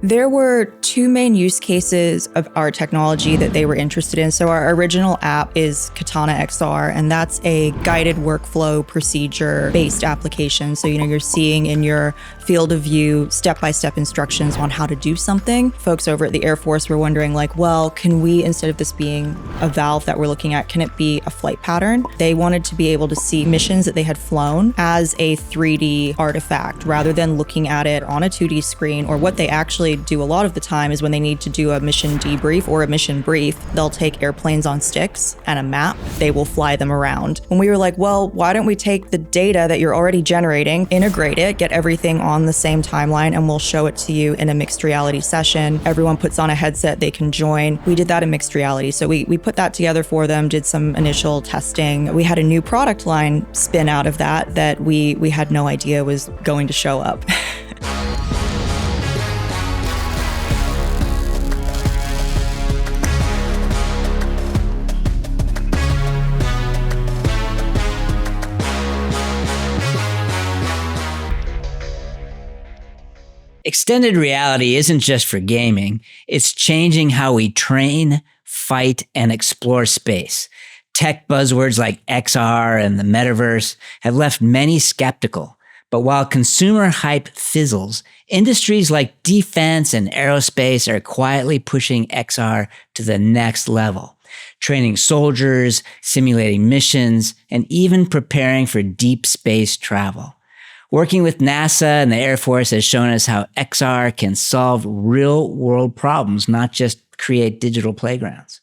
There were two main use cases of our technology that they were interested in. So our original app is Katana XR, and that's a guided workflow procedure-based application. So, you're seeing in your field of view step-by-step instructions on how to do something. Folks over at the Air Force were wondering well, can we, instead of this being a valve that we're looking at, can it be a flight pattern? They wanted to be able to see missions that they had flown as a 3D artifact rather than looking at it on a 2D screen. Or what they actually do a lot of the time is when they need to do a mission debrief or a mission brief, they'll take airplanes on sticks and a map. They will fly them around. When we were like, well, why don't we take the data that you're already generating, integrate it, get everything on the same timeline, and we'll show it to you in a mixed reality session. Everyone puts on a headset, they can join. We did that in mixed reality. So we put that together for them, did some initial testing. We had a new product line spin out of that we had no idea was going to show up. Extended reality isn't just for gaming. It's changing how we train, fight, and explore space. Tech buzzwords like XR and the Metaverse have left many skeptical. But while consumer hype fizzles, industries like defense and aerospace are quietly pushing XR to the next level, training soldiers, simulating missions, and even preparing for deep space travel. Working with NASA and the Air Force has shown us how XR can solve real-world problems, not just create digital playgrounds.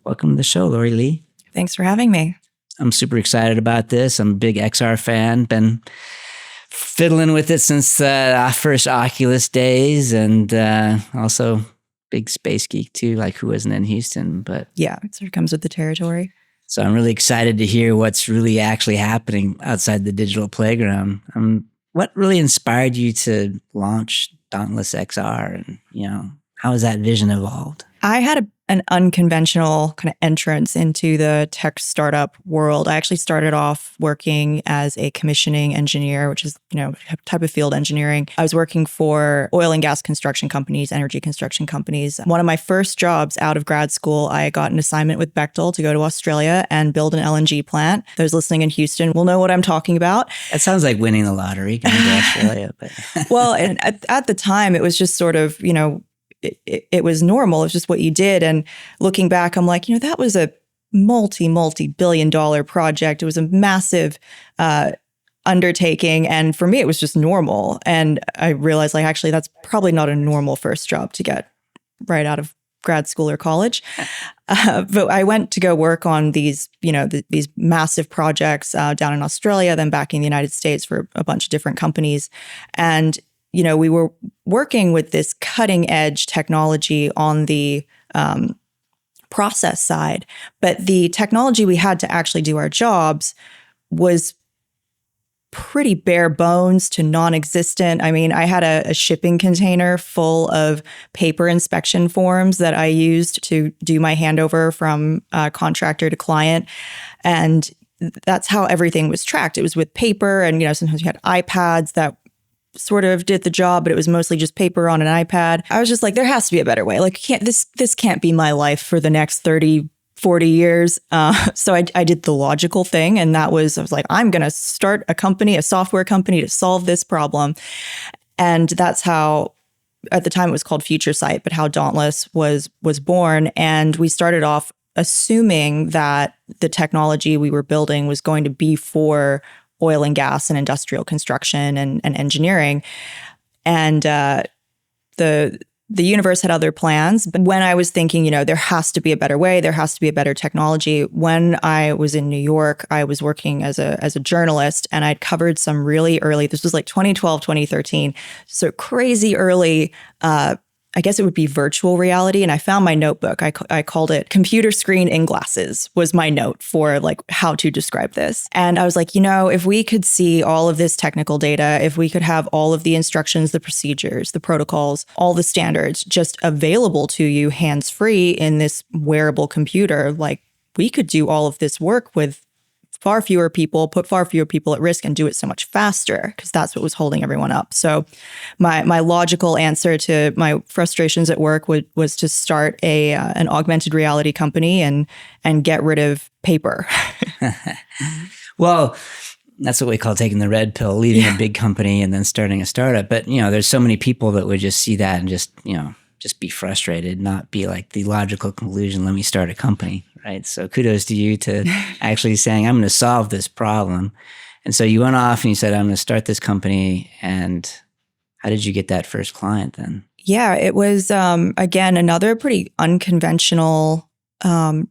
Welcome to the show, Lori Lee. Thanks for having me. I'm super excited about this. I'm a big XR fan. Been fiddling with it since our first Oculus days, and also big space geek too, like who isn't in Houston. But yeah, it sort of comes with the territory. So I'm really excited to hear what's really actually happening outside the digital playground. What really inspired you to launch Dauntless XR, and how has that vision evolved? I had an unconventional kind of entrance into the tech startup world. I actually started off working as a commissioning engineer, which is, a type of field engineering. I was working for oil and gas construction companies, energy construction companies. One of my first jobs out of grad school, I got an assignment with Bechtel to go to Australia and build an LNG plant. Those listening in Houston will know what I'm talking about. That sounds like winning the lottery, going to Australia. But well, and at the time, it was just sort of, it was normal. It was just what you did. And looking back, I'm like, that was a multi-billion-dollar project. It was a massive undertaking. And for me, it was just normal. And I realized, actually, that's probably not a normal first job to get right out of grad school or college. But I went to go work on these, these massive projects down in Australia, then back in the United States for a bunch of different companies. And we were working with this cutting edge technology on the process side, but the technology we had to actually do our jobs was pretty bare bones to non-existent. I mean, I had a shipping container full of paper inspection forms that I used to do my handover from contractor to client. And that's how everything was tracked. It was with paper, and sometimes you had iPads that sort of did the job, but it was mostly just paper on an iPad. I was just like, there has to be a better way. This can't be my life for the next 30, 40 years. So I did the logical thing. And I was like, I'm going to start a software company to solve this problem. And that's how, at the time it was called Future Sight, but how Dauntless was born. And we started off assuming that the technology we were building was going to be for oil and gas and industrial construction and engineering. And the universe had other plans. But when I was thinking, there has to be a better way, there has to be a better technology. When I was in New York, I was working as a journalist, and I'd covered some really early, this was like 2012, 2013, so crazy early I guess it would be virtual reality. And I found my notebook. I called it computer screen in glasses was my note for how to describe this. And I was like, if we could see all of this technical data, if we could have all of the instructions, the procedures, the protocols, all the standards just available to you hands-free in this wearable computer, we could do all of this work with far fewer people, put far fewer people at risk, and do it so much faster, because that's what was holding everyone up. So my logical answer to my frustrations at work was to start an augmented reality company and get rid of paper. Well, that's what we call taking the red pill, leaving a big company and then starting a startup. But, there's so many people that would just see that and just be frustrated, not be like the logical conclusion, let me start a company, right? So kudos to you to actually saying, I'm going to solve this problem. And so you went off and you said, I'm going to start this company. And how did you get that first client then? Yeah, it was, again, another pretty unconventional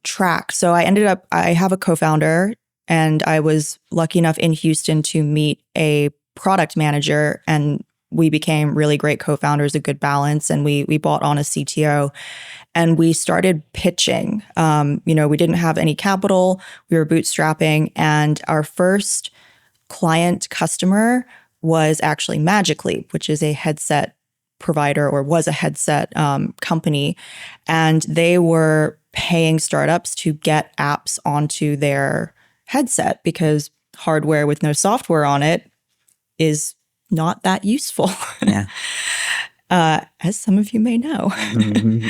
track. So I have a co-founder, and I was lucky enough in Houston to meet a product manager, and we became really great co-founders, a good balance, and we bought on a CTO, and we started pitching. We didn't have any capital, we were bootstrapping, and our first client customer was actually Magic Leap, which is a headset provider, or was a headset company, and they were paying startups to get apps onto their headset because hardware with no software on it is not that useful. Yeah. As some of you may know. Mm-hmm.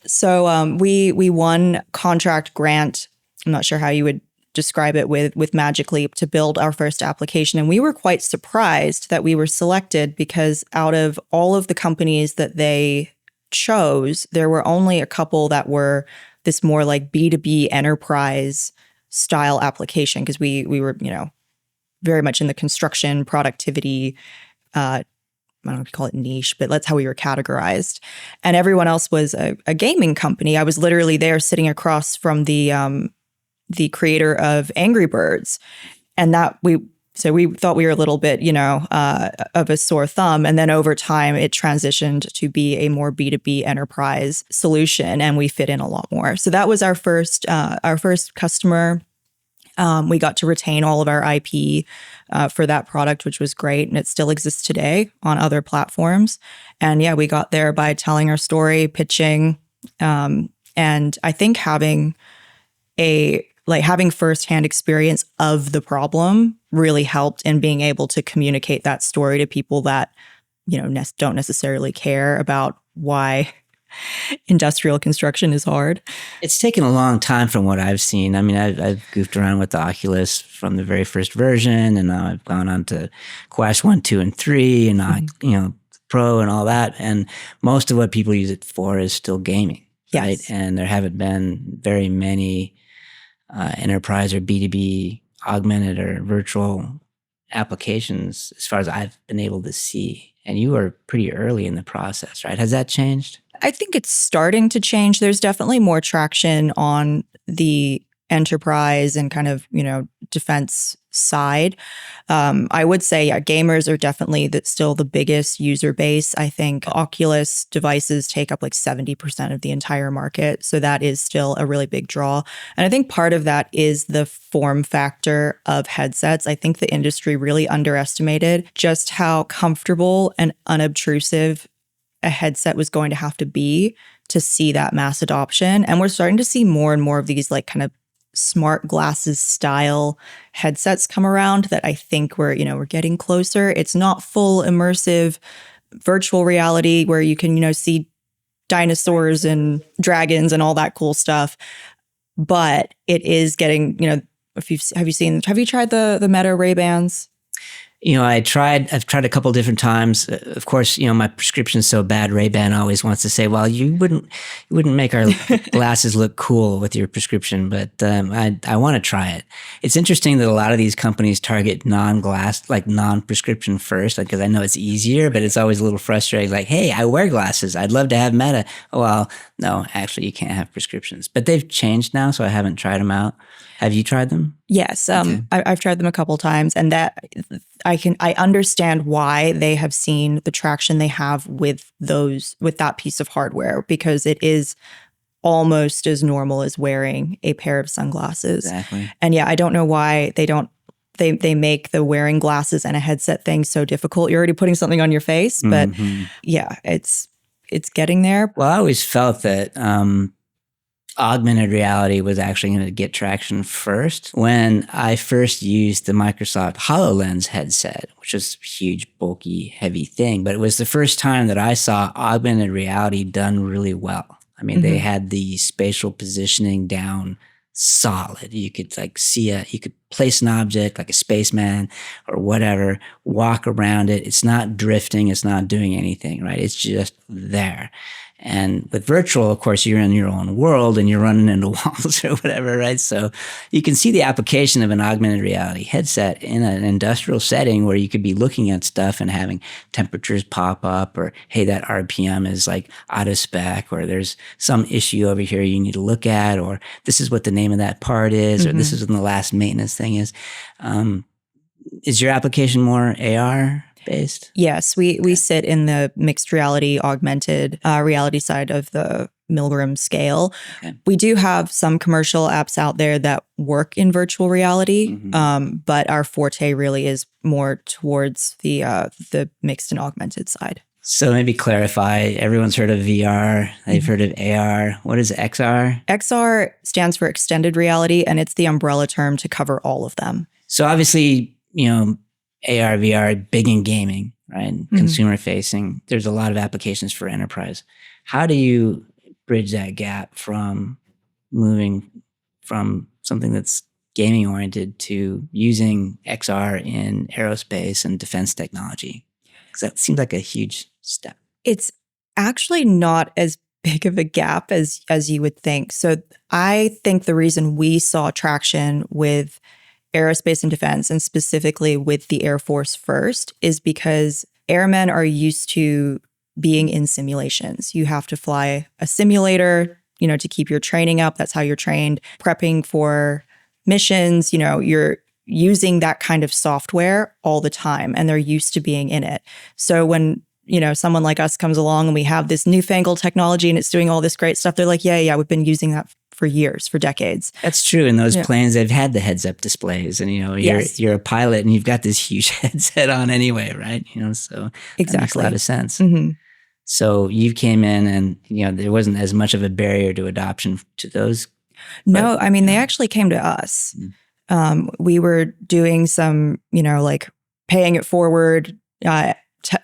So we won contract grant. I'm not sure how you would describe it with Magic Leap to build our first application. And we were quite surprised that we were selected, because out of all of the companies that they chose, there were only a couple that were this more like B2B enterprise style application, because we were, very much in the construction, productivity, I don't know if you call it niche, but that's how we were categorized. And everyone else was a gaming company. I was literally there sitting across from the creator of Angry Birds. And so we thought we were a little bit, of a sore thumb. And then over time, it transitioned to be a more B2B enterprise solution, and we fit in a lot more. So that was our first customer. We got to retain all of our IP for that product, which was great. And it still exists today on other platforms. And yeah, we got there by telling our story, pitching. And I think having firsthand experience of the problem really helped in being able to communicate that story to people that, don't necessarily care about why industrial construction is hard. It's taken a long time from what I've seen. I mean, I've goofed around with the Oculus from the very first version, and now I've gone on to Quest 1, 2, and 3, and now, Pro and all that. And most of what people use it for is still gaming, yes. Right? And there haven't been very many enterprise or B2B augmented or virtual applications as far as I've been able to see. And you were pretty early in the process, right? Has that changed? I think it's starting to change. There's definitely more traction on the enterprise and kind of, defense side. I would say, yeah, gamers are definitely still the biggest user base. I think Oculus devices take up like 70% of the entire market. So that is still a really big draw. And I think part of that is the form factor of headsets. I think the industry really underestimated just how comfortable and unobtrusive a headset was going to have to be to see that mass adoption. And we're starting to see more and more of these like kind of smart glasses style headsets come around that I think we're getting closer. It's not full immersive virtual reality where you can, see dinosaurs and dragons and all that cool stuff. But it is getting, have you tried the Meta Ray-Bans? I've tried a couple different times. Of course, my prescription's so bad. Ray-Ban always wants to say, well, you wouldn't make our glasses look cool with your prescription, but I want to try it. It's interesting that a lot of these companies target non-prescription first, because I know it's easier, but it's always a little frustrating. Like, hey, I wear glasses. I'd love to have Meta. Oh, well, no, actually you can't have prescriptions, but they've changed now. So I haven't tried them out. Have you tried them? Yes. Okay. I've tried them a couple times, and that I understand why they have seen the traction they have with that piece of hardware, because it is almost as normal as wearing a pair of sunglasses. Exactly. And yeah, I don't know why they make the wearing glasses and a headset thing so difficult. You're already putting something on your face, but yeah, it's getting there. Well, I always felt that augmented reality was actually going to get traction first when I first used the Microsoft HoloLens headset, which was a huge, bulky, heavy thing. But it was the first time that I saw augmented reality done really well. I mean, they had the spatial positioning down solid. You could you could place an object like a spaceman or whatever, walk around it. It's not drifting. It's not doing anything, right? It's just there. And with virtual, of course, you're in your own world and you're running into walls or whatever, right? So you can see the application of an augmented reality headset in an industrial setting where you could be looking at stuff and having temperatures pop up, or, hey, that RPM is like out of spec, or there's some issue over here you need to look at, or this is what the name of that part is, or this is when the last maintenance thing is. Is your application more AR based? Yes, we sit in the mixed reality, augmented reality side of the Milgram scale. Okay. We do have some commercial apps out there that work in virtual reality, but our forte really is more towards the mixed and augmented side. So maybe clarify, everyone's heard of VR, they've heard of AR. What is XR? XR stands for extended reality, and it's the umbrella term to cover all of them. So obviously, AR, VR, big in gaming, right? Consumer facing. There's a lot of applications for enterprise. How do you bridge that gap from moving from something that's gaming oriented to using XR in aerospace and defense technology? Because that seems like a huge step. It's actually not as big of a gap as you would think. So I think the reason we saw traction with aerospace and defense, and specifically with the Air Force first, is because airmen are used to being in simulations. You have to fly a simulator, to keep your training up. That's how you're trained. Prepping for missions, you're using that kind of software all the time, and they're used to being in it. So when someone like us comes along and we have this newfangled technology and it's doing all this great stuff, they're like, yeah, we've been using that for years, for decades. That's true. In those planes, they've had the heads-up displays, and you're a pilot and you've got this huge headset on anyway, right? So exactly, that makes a lot of sense. So you came in, and there wasn't as much of a barrier to adoption to those. No, I mean, they actually came to us. We were doing some, like paying it forward,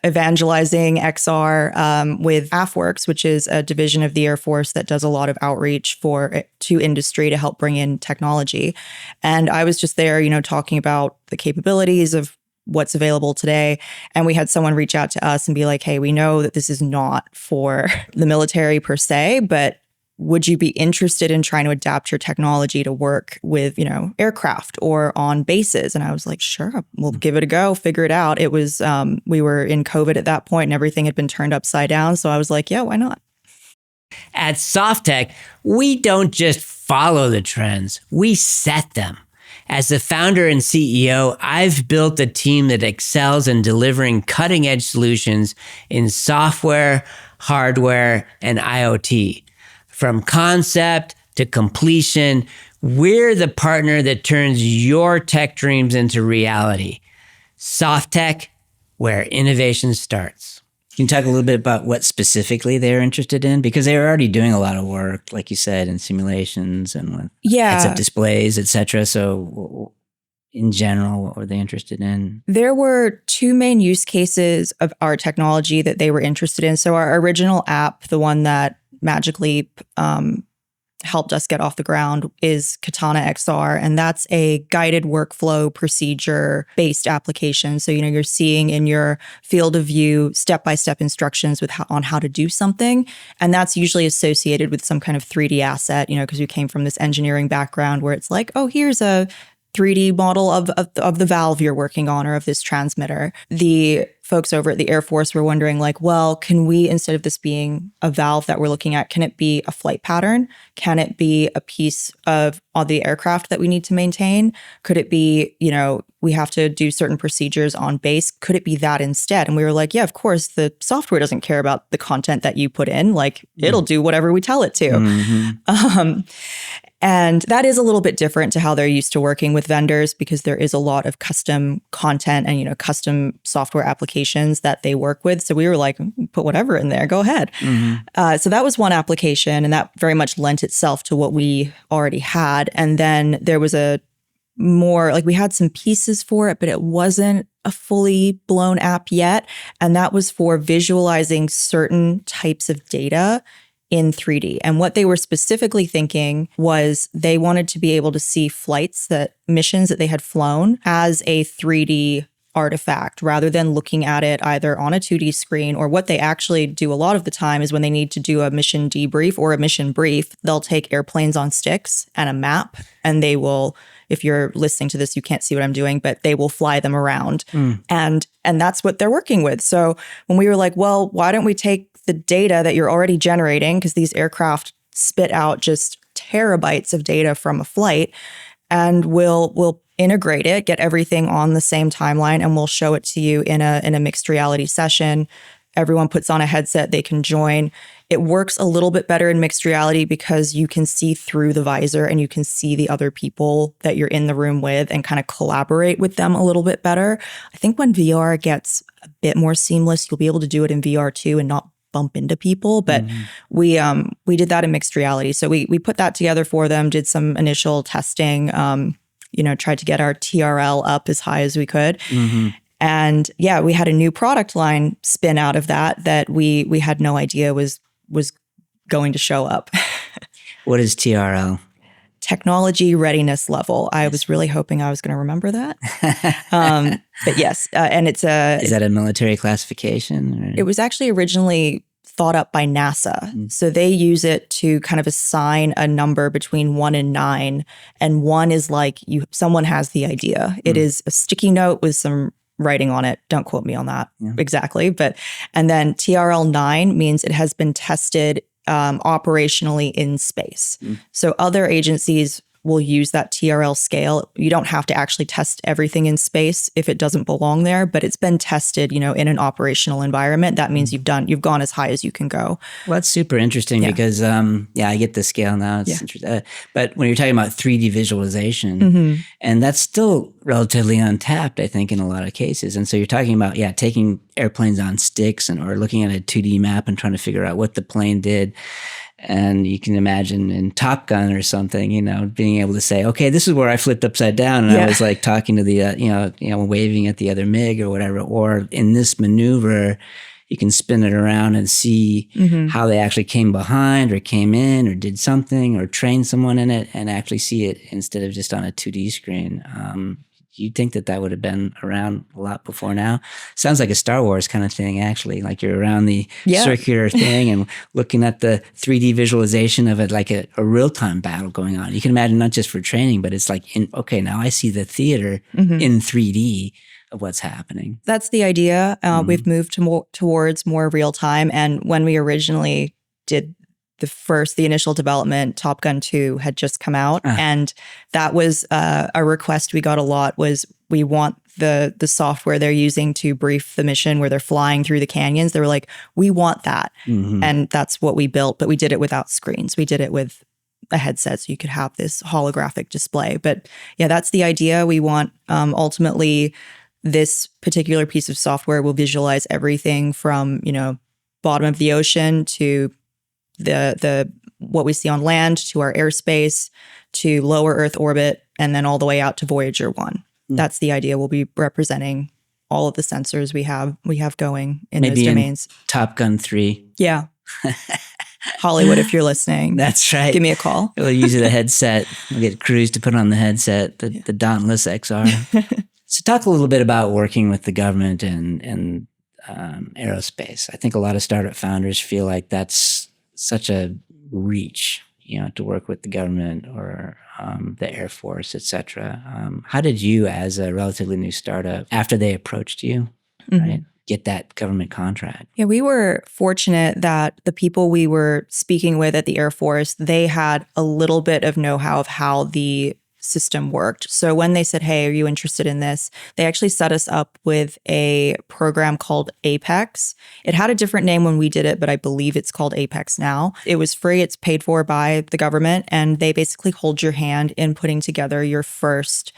evangelizing XR with AFWorks, which is a division of the Air Force that does a lot of outreach to industry to help bring in technology. And I was just there, talking about the capabilities of what's available today. And we had someone reach out to us and be like, hey, we know that this is not for the military per se, but would you be interested in trying to adapt your technology to work with, aircraft or on bases? And I was like, sure, we'll give it a go, figure it out. It was, we were in COVID at that point and everything had been turned upside down. So I was like, yeah, why not? At SoftTech, we don't just follow the trends, we set them. As the founder and CEO, I've built a team that excels in delivering cutting-edge solutions in software, hardware, and IoT. From concept to completion, we're the partner that turns your tech dreams into reality. SoftTech, where innovation starts. Can you talk a little bit about what specifically they're interested in? Because they were already doing a lot of work, like you said, in simulations and with heads-up displays, et cetera. So in general, what were they interested in? There were two main use cases of our technology that they were interested in. So our original app, the one that magically helped us get off the ground, is Katana XR, and that's a guided workflow procedure-based application. So, you're seeing in your field of view step-by-step instructions on how to do something, and that's usually associated with some kind of 3D asset, because we came from this engineering background where it's like, oh, here's a 3D model of the valve you're working on or of this transmitter. The folks over at the Air Force were wondering like, well, can we, instead of this being a valve that we're looking at, can it be a flight pattern? Can it be a piece of the aircraft that we need to maintain? Could it be, we have to do certain procedures on base? Could it be that instead? And we were like, yeah, of course, the software doesn't care about the content that you put in. Like, it'll do whatever we tell it to. And that is a little bit different to how they're used to working with vendors, because there is a lot of custom content and, custom software applications applications that they work with. So we were like, put whatever in there, go ahead. So that was one application, and that very much lent itself to what we already had. And then there was a more, like, we had some pieces for it, but it wasn't a fully blown app yet. And that was for visualizing certain types of data in 3D. And what they were specifically thinking was they wanted to be able to see missions that they had flown as a 3D artifact rather than looking at it either on a 2D screen, or what they actually do a lot of the time is when they need to do a mission debrief or a mission brief, they'll take airplanes on sticks and a map, and they will, if you're listening to this, you can't see what I'm doing, but they will fly them around. And that's what they're working with. So when we were like, well, why don't we take the data that you're already generating, because these aircraft spit out just terabytes of data from a flight, and we'll integrate it, get everything on the same timeline, and we'll show it to you in a mixed reality session. Everyone puts on a headset, they can join. It works a little bit better in mixed reality because you can see through the visor and you can see the other people that you're in the room with and kind of collaborate with them a little bit better. I think when VR gets a bit more seamless, you'll be able to do it in VR too and not bump into people. But we did that in mixed reality. So we put that together for them, did some initial testing, tried to get our TRL up as high as we could. And yeah, we had a new product line spin out of that we had no idea was going to show up. What is TRL? Technology readiness level. I was really hoping I was going to remember that. But yes, and it's Is that a military classification? Or? It was actually originally thought up by NASA. So they use it to kind of assign a number between 1 and 9. And 1 is like someone has the idea. It is a sticky note with some writing on it. Don't quote me on that exactly. And then TRL 9 means it has been tested operationally in space. So other agencies will use that TRL scale. You don't have to actually test everything in space if it doesn't belong there, but it's been tested, in an operational environment. That means you've gone as high as you can go. Well, that's super interesting because, I get the scale now. It's interesting. But when you're talking about 3D visualization, and that's still relatively untapped, I think, in a lot of cases. And so you're talking about, taking airplanes on sticks or looking at a 2D map and trying to figure out what the plane did. And you can imagine in Top Gun or something, being able to say, okay, this is where I flipped upside down. And I was like talking to the, waving at the other MiG or whatever. Or in this maneuver, you can spin it around and see how they actually came behind or came in or did something or trained someone in it and actually see it instead of just on a 2D screen. You'd think that would have been around a lot before now. Sounds like a Star Wars kind of thing, actually. Like you're around the circular thing and looking at the 3D visualization of it, like a real-time battle going on. You can imagine not just for training, but it's like, now I see the theater in 3D of what's happening. That's the idea. We've moved towards more real-time. And when we originally did the initial development, Top Gun 2 had just come out. And that was a request we got a lot, was we want the software they're using to brief the mission where they're flying through the canyons. They were like, we want that. And that's what we built, but we did it without screens. We did it with a headset so you could have this holographic display. But yeah, that's the idea. We want ultimately this particular piece of software will visualize everything from, bottom of the ocean to the what we see on land, to our airspace, to lower Earth orbit, and then all the way out to Voyager 1. That's the idea. We'll be representing all of the sensors we have going in those domains. In Top Gun 3. Yeah. Hollywood, if you're listening. That's right. Give me a call. We'll use the headset. We'll get Cruise to put on the headset, the Dauntless XR. So talk a little bit about working with the government and aerospace. I think a lot of startup founders feel like that's such a reach, to work with the government or the Air Force, et cetera. How did you, as a relatively new startup, after they approached you, right, get that government contract? Yeah, we were fortunate that the people we were speaking with at the Air Force, they had a little bit of know-how of how the system worked. So when they said, hey, are you interested in this? They actually set us up with a program called Apex. It had a different name when we did it, but I believe it's called Apex now. It was free. It's paid for by the government. And they basically hold your hand in putting together your first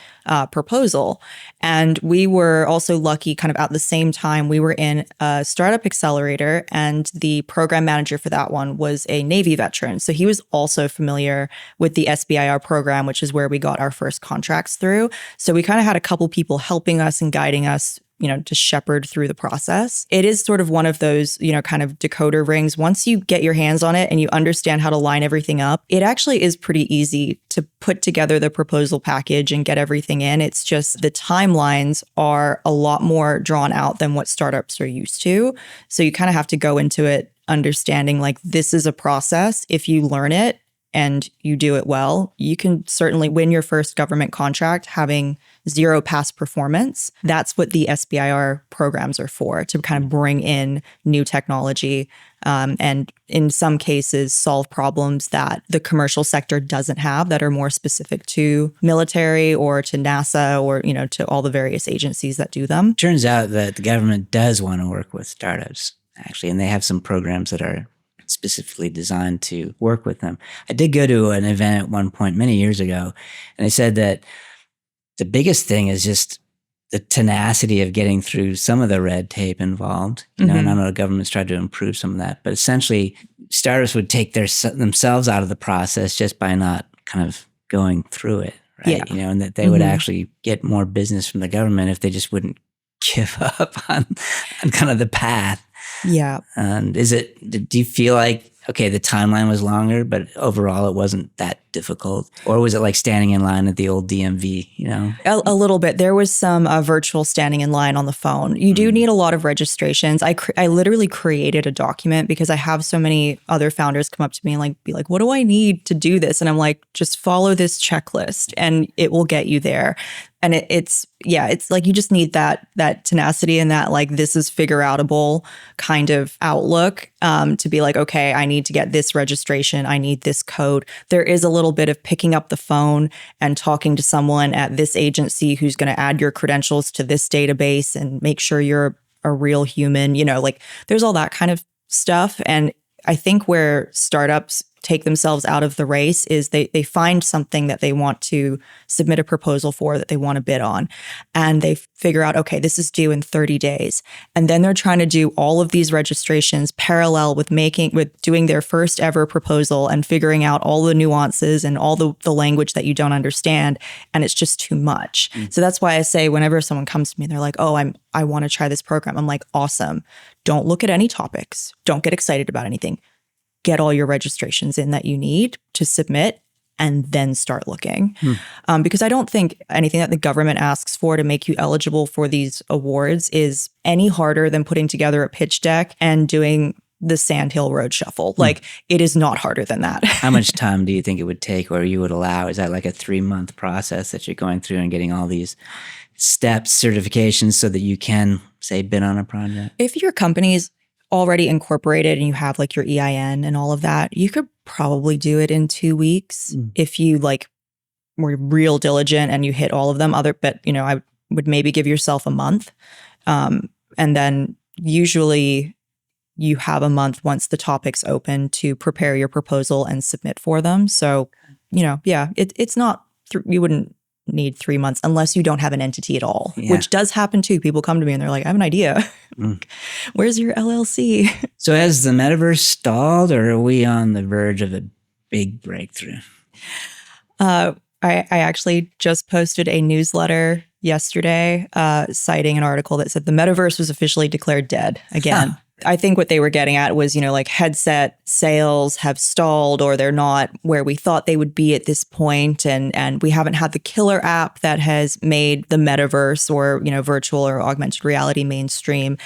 proposal. And we were also lucky kind of at the same time, we were in a startup accelerator, and the program manager for that one was a Navy veteran. So he was also familiar with the SBIR program, which is where we got our first contracts through. So we kind of had a couple people helping us and guiding us, to shepherd through the process. It is sort of one of those, kind of decoder rings. Once you get your hands on it and you understand how to line everything up, it actually is pretty easy to put together the proposal package and get everything in. It's just the timelines are a lot more drawn out than what startups are used to. So you kind of have to go into it understanding like this is a process. If you learn it and you do it well, you can certainly win your first government contract having zero past performance. That's what the SBIR programs are for, to kind of bring in new technology and in some cases solve problems that the commercial sector doesn't have that are more specific to military or to NASA or, to all the various agencies that do them. Turns out that the government does want to work with startups, actually, and they have some programs that are specifically designed to work with them. I did go to an event at one point many years ago, and they said that the biggest thing is just the tenacity of getting through some of the red tape involved. And I know the government's tried to improve some of that, but essentially startups would take themselves out of the process just by not kind of going through it, right? Yeah. And that they would actually get more business from the government if they just wouldn't give up on kind of the path. Yeah. And do you feel like, okay, the timeline was longer, but overall it wasn't that difficult? Or was it like standing in line at the old DMV, A little bit. There was some virtual standing in line on the phone. You do need a lot of registrations. I literally created a document because I have so many other founders come up to me and be like, what do I need to do this? And I'm like, just follow this checklist and it will get you there. And it's like you just need that tenacity and that like this is figure outable kind of outlook to be like, okay, I need to get this registration. I need this code. There is a little bit of picking up the phone and talking to someone at this agency who's going to add your credentials to this database and make sure you're a real human. There's all that kind of stuff. And I think where startups take themselves out of the race is they find something that they want to submit a proposal for, that they want to bid on. And they figure out, okay, this is due in 30 days. And then they're trying to do all of these registrations parallel with doing their first ever proposal and figuring out all the nuances and all the language that you don't understand. And it's just too much. So that's why I say whenever someone comes to me, they're like, oh, I want to try this program. I'm like, awesome. Don't look at any topics. Don't get excited about anything. Get all your registrations in that you need to submit and then start looking. Because I don't think anything that the government asks for to make you eligible for these awards is any harder than putting together a pitch deck and doing the Sandhill Road Shuffle. Like, it is not harder than that. How much time do you think it would take or you would allow? Is that like a 3-month process that you're going through and getting all these steps, certifications so that you can, say, bid on a project? If your company's already incorporated and you have like your EIN and all of that, you could probably do it in 2 weeks if you were real diligent and you hit all of them. But I would maybe give yourself a month. And then usually you have a month once the topic's open to prepare your proposal and submit for them. So, it's not, you wouldn't need 3 months unless you don't have an entity at all, which does happen too. People come to me and they're like, I have an idea. Where's your LLC? So has the metaverse stalled or are we on the verge of a big breakthrough? I actually just posted a newsletter yesterday citing an article that said the metaverse was officially declared dead again. I think what they were getting at was, headset sales have stalled or they're not where we thought they would be at this point. And we haven't had the killer app that has made the metaverse or, virtual or augmented reality mainstream.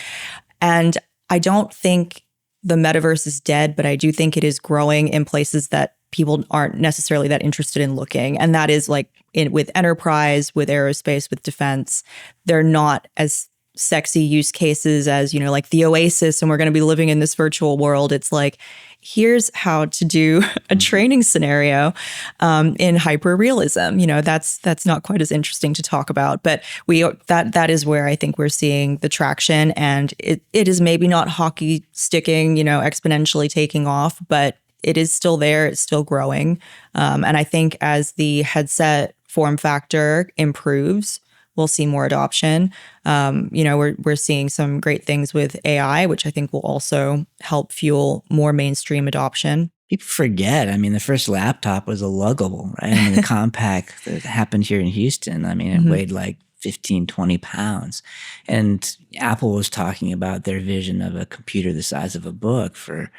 And I don't think the metaverse is dead, but I do think it is growing in places that people aren't necessarily that interested in looking. And that is with enterprise, with aerospace, with defense. They're not as sexy use cases as, like the Oasis and we're going to be living in this virtual world. It's like, here's how to do a training scenario in hyper realism. That's not quite as interesting to talk about, but that is where I think we're seeing the traction, and it is maybe not hockey sticking, exponentially taking off, but it is still there. It's still growing. And I think as the headset form factor improves, we'll see more adoption. We're seeing some great things with AI, which I think will also help fuel more mainstream adoption. People forget. I mean, the first laptop was a luggable, right? I mean, the compact that happened here in Houston, I mean, it weighed like 15, 20 pounds. And Apple was talking about their vision of a computer the size of a book for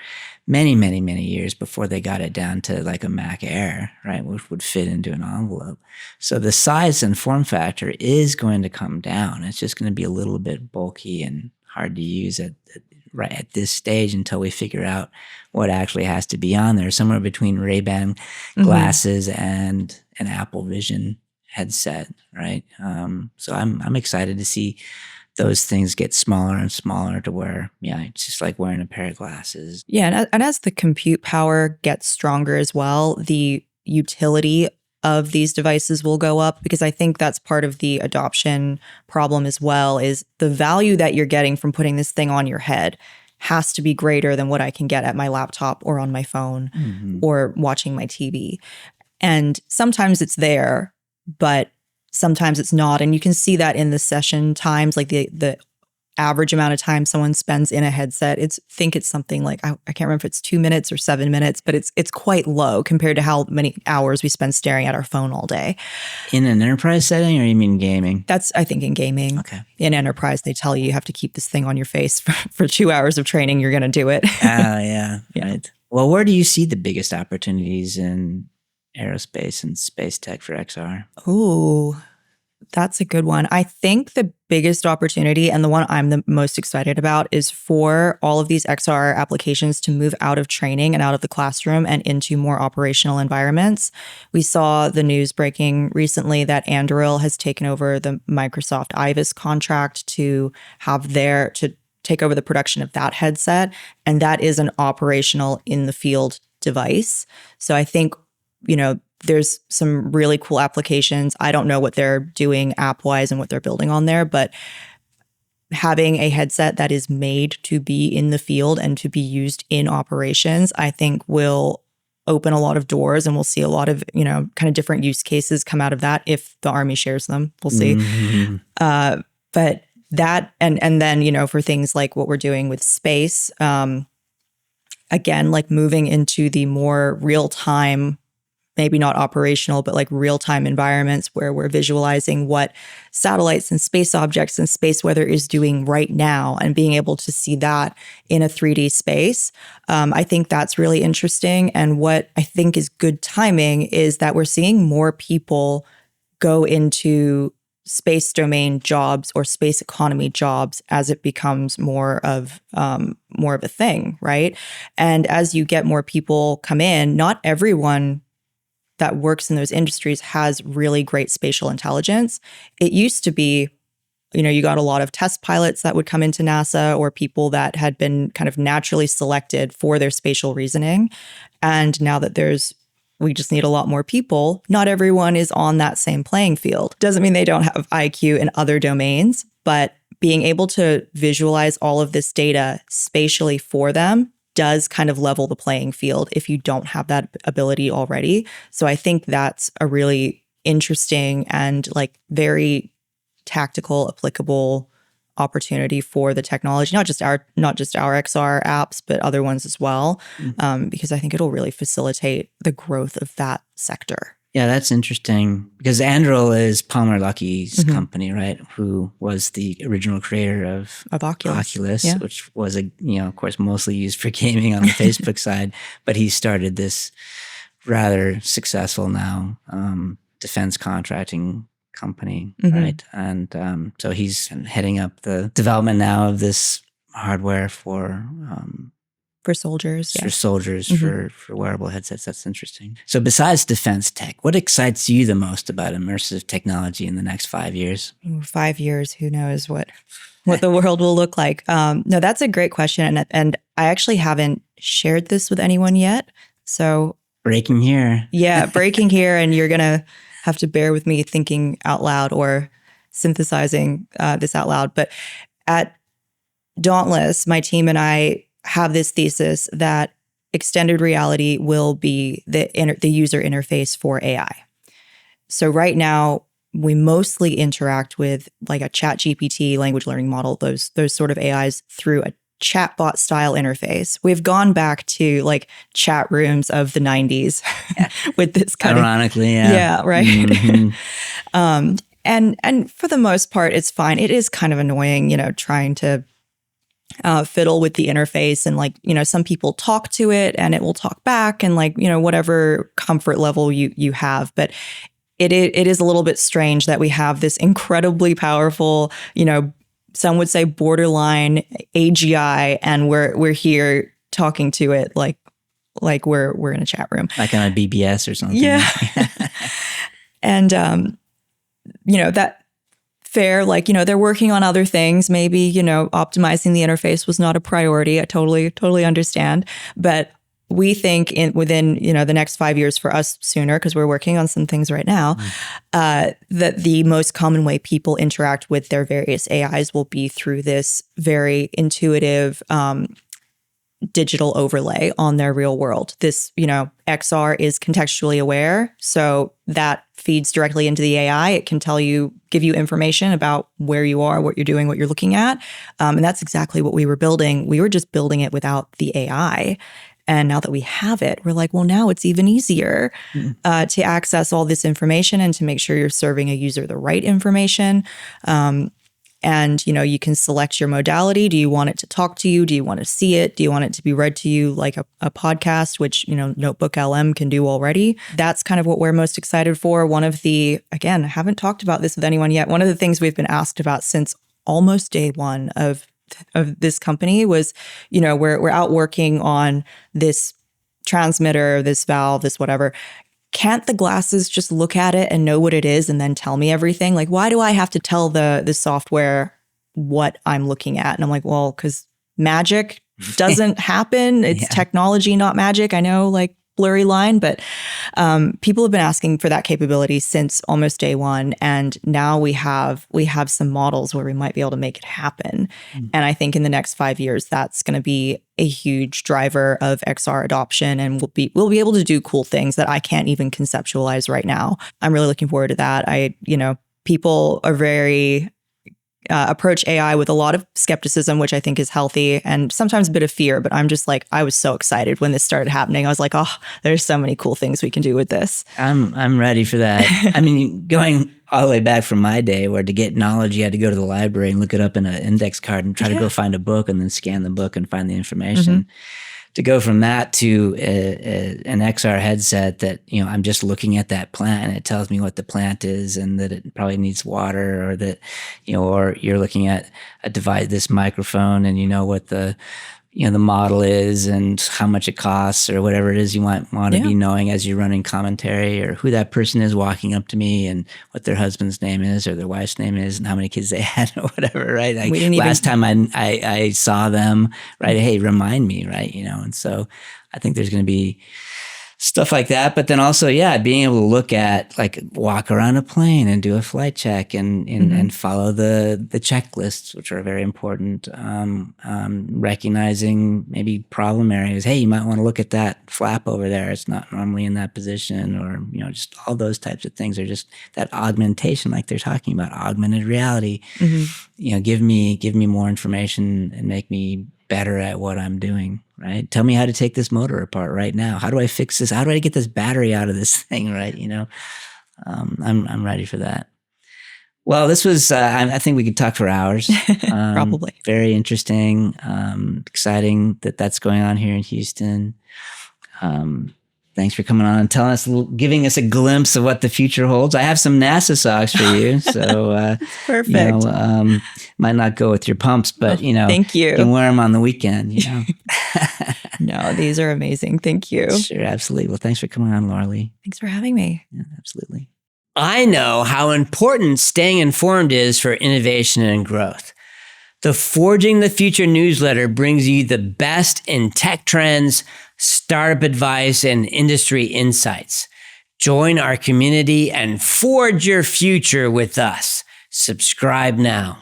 many, many, many years before they got it down to like a Mac Air, right, which would fit into an envelope. So the size and form factor is going to come down. It's just going to be a little bit bulky and hard to use right at this stage until we figure out what actually has to be on there, somewhere between Ray-Ban glasses and an Apple Vision headset, right? So I'm excited to see those things get smaller and smaller to where, it's just like wearing a pair of glasses. Yeah, and as the compute power gets stronger as well, the utility of these devices will go up, because I think that's part of the adoption problem as well, is the value that you're getting from putting this thing on your head has to be greater than what I can get at my laptop or on my phone or watching my TV. And sometimes it's there, but sometimes it's not. And you can see that in the session times, like the average amount of time someone spends in a headset. It's something like, I can't remember if it's 2 minutes or 7 minutes, but it's quite low compared to how many hours we spend staring at our phone all day. In an enterprise setting, or you mean gaming? That's, I think, in gaming. Okay. In enterprise, they tell you have to keep this thing on your face for 2 hours of training. You're going to do it. Yeah. Right. Well, where do you see the biggest opportunities in aerospace and space tech for XR? Oh, that's a good one. I think the biggest opportunity, and the one I'm the most excited about, is for all of these XR applications to move out of training and out of the classroom and into more operational environments. We saw the news breaking recently that Anduril has taken over the Microsoft IVAS contract to take over the production of that headset. And that is an operational in the field device. So I think, there's some really cool applications. I don't know what they're doing app-wise and what they're building on there, but having a headset that is made to be in the field and to be used in operations, I think will open a lot of doors, and we'll see a lot of, kind of different use cases come out of that if the Army shares them. We'll see. But that, and then, for things like what we're doing with space, again, like moving into the more real-time, maybe not operational, but like real-time environments where we're visualizing what satellites and space objects and space weather is doing right now, and being able to see that in a 3D space. I think that's really interesting. And what I think is good timing is that we're seeing more people go into space domain jobs or space economy jobs as it becomes more of a thing, right? And as you get more people come in, not everyone that works in those industries has really great spatial intelligence. It used to be, you got a lot of test pilots that would come into NASA, or people that had been kind of naturally selected for their spatial reasoning. And now that we just need a lot more people, not everyone is on that same playing field. Doesn't mean they don't have IQ in other domains, but being able to visualize all of this data spatially for them does kind of level the playing field if you don't have that ability already. So I think that's a really interesting and like very tactical, applicable opportunity for the technology, not just our XR apps, but other ones as well, because I think it'll really facilitate the growth of that sector. Yeah, that's interesting, because Anduril is Palmer Luckey's company, right? Who was the original creator of Oculus, yeah. Which was of course, mostly used for gaming on the Facebook side. But he started this rather successful now defense contracting company, right? And so he's heading up the development now of this hardware for soldiers. For soldiers, for wearable headsets. That's interesting. So besides defense tech, what excites you the most about immersive technology in the next 5 years? 5 years, who knows what the world will look like. No, that's a great question. And I actually haven't shared this with anyone yet. So breaking here. Yeah, breaking here, and you're going to have to bear with me thinking out loud or synthesizing this out loud. But at Dauntless, my team and I have this thesis that extended reality will be the user interface for AI. So right now, we mostly interact with like a ChatGPT language learning model, those sort of AIs through a chatbot style interface. We've gone back to like chat rooms of the 90s with this kind Ironically, of yeah, right. Mm-hmm. And for the most part, it's fine. It is kind of annoying, trying to fiddle with the interface, and like, some people talk to it and it will talk back, and like, whatever comfort level you have. But it is a little bit strange that we have this incredibly powerful, some would say borderline AGI, and we're here talking to it like we're in a chat room, like on a BBS or something. Yeah. And that fair, like, they're working on other things. Maybe, optimizing the interface was not a priority. I totally understand. But we think within, the next 5 years, for us sooner, because we're working on some things right now, that the most common way people interact with their various AIs will be through this very intuitive digital overlay on their real world. This, XR is contextually aware. So that feeds directly into the AI. It can give you information about where you are, what you're doing, what you're looking at. And that's exactly what we were building. We were just building it without the AI. And now that we have it, we're like, well, now it's even easier to access all this information and to make sure you're serving a user the right information. And, you can select your modality. Do you want it to talk to you? Do you want to see it? Do you want it to be read to you like a podcast, which, Notebook LM can do already? That's kind of what we're most excited for. Again, I haven't talked about this with anyone yet. One of the things we've been asked about since almost day one of this company was, we're out working on this transmitter, this valve, this whatever. Can't the glasses just look at it and know what it is and then tell me everything? Like, why do I have to tell the software what I'm looking at? And I'm like, well, because magic doesn't happen. It's technology, not magic. I know, like, blurry line, but people have been asking for that capability since almost day one. And now we have some models where we might be able to make it happen. And I think in the next 5 years, that's going to be a huge driver of XR adoption. And we'll be able to do cool things that I can't even conceptualize right now. I'm really looking forward to that. People are very approach AI with a lot of skepticism, which I think is healthy, and sometimes a bit of fear. But I'm just like, I was so excited when this started happening. I was like, oh, there's so many cool things we can do with this. I'm ready for that. I mean, going all the way back from my day, where to get knowledge, you had to go to the library and look it up in an index card and try to go find a book and then scan the book and find the information. To go from that to an XR headset that, I'm just looking at that plant and it tells me what the plant is and that it probably needs water, or that, or you're looking at a device, this microphone, and what the model is and how much it costs, or whatever it is you want to be knowing as you're running commentary, or who that person is walking up to me and what their husband's name is or their wife's name is and how many kids they had or whatever, right? Like last time I saw them, right? Hey, remind me, right? And so I think there's going to be stuff like that. But then also, being able to look at, like, walk around a plane and do a flight check and follow the checklists, which are very important. Recognizing maybe problem areas. Hey, you might want to look at that flap over there. It's not normally in that position, or, just all those types of things are just that augmentation, like they're talking about augmented reality. Give me more information and make me better at what I'm doing, right? Tell me how to take this motor apart right now. How do I fix this? How do I get this battery out of this thing, right? I'm ready for that. Well, this was, I think we could talk for hours. Probably. Very interesting, exciting that's going on here in Houston. Thanks for coming on and telling us, giving us a glimpse of what the future holds. I have some NASA socks for you, so perfect. Might not go with your pumps, but thank you. You can wear them on the weekend. No, these are amazing. Thank you. Sure, absolutely. Well, thanks for coming on, Laura Lee. Thanks for having me. Yeah, absolutely. I know how important staying informed is for innovation and growth. The Forging the Future newsletter brings you the best in tech trends, startup advice, and industry insights. Join our community and forge your future with us. Subscribe now.